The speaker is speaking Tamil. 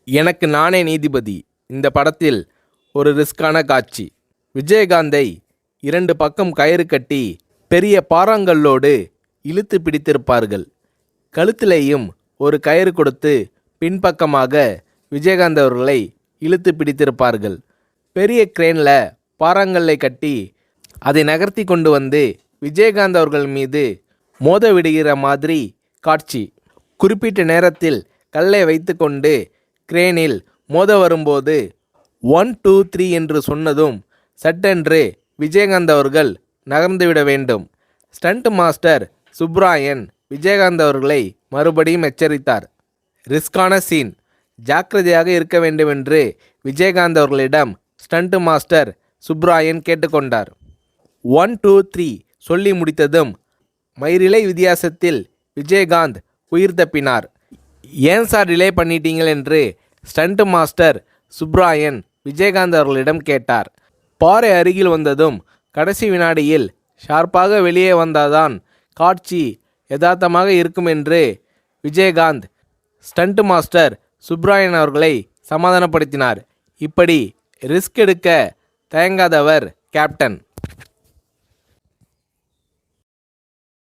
எனக்கு நானே நீதிபதி. இந்த படத்தில் ஒரு ரிஸ்கான காட்சி. விஜயகாந்தை 2 பக்கம் கயிறு கட்டி பெரிய பாறாங்கல்லோடு இழுத்து பிடித்திருப்பார்கள். கழுத்திலேயும் ஒரு கயிறு கொடுத்து பின்பக்கமாக விஜயகாந்த் அவர்களை இழுத்து பிடித்திருப்பார்கள். பெரிய கிரேனில் பாறாங்கல்லை கட்டி அதை நகர்த்தி கொண்டு வந்து விஜயகாந்த் அவர்கள் மீது மோத விடுகிற மாதிரி காட்சி. குறிப்பிட்ட நேரத்தில் கல்லை வைத்து கொண்டு கிரேனில் மோத வரும்போது 1 2 3 என்று சொன்னதும் சட்டென்று விஜயகாந்த் அவர்கள் நகர்ந்துவிட வேண்டும். ஸ்டண்ட் மாஸ்டர் சுப்ராயன் விஜயகாந்த் அவர்களை மறுபடியும் எச்சரித்தார். ரிஸ்கான சீன், ஜாக்கிரதையாக இருக்க வேண்டுமென்று விஜயகாந்த் அவர்களிடம் ஸ்டண்ட் மாஸ்டர் சுப்ராயன் கேட்டுக்கொண்டார். 1 2 3 சொல்லி முடித்ததும் மயிரிழை வித்தியாசத்தில் விஜயகாந்த் உயிர் தப்பினார். ஏன் சார் டிலே பண்ணிட்டீங்கள் என்று ஸ்டண்ட் மாஸ்டர் சுப்ராயன் விஜயகாந்த் அவர்களிடம் கேட்டார். பாறை அருகில் வந்ததும் கடைசி வினாடியில் ஷார்ப்பாக வெளியே வந்தாதான் காட்சி யதார்த்தமாக இருக்கும் என்று விஜயகாந்த் ஸ்டண்ட் மாஸ்டர் சுப்ராயன் அவர்களை சமாதானப்படுத்தினார். இப்படி ரிஸ்க் எடுக்க தயங்காதவர் கேப்டன்.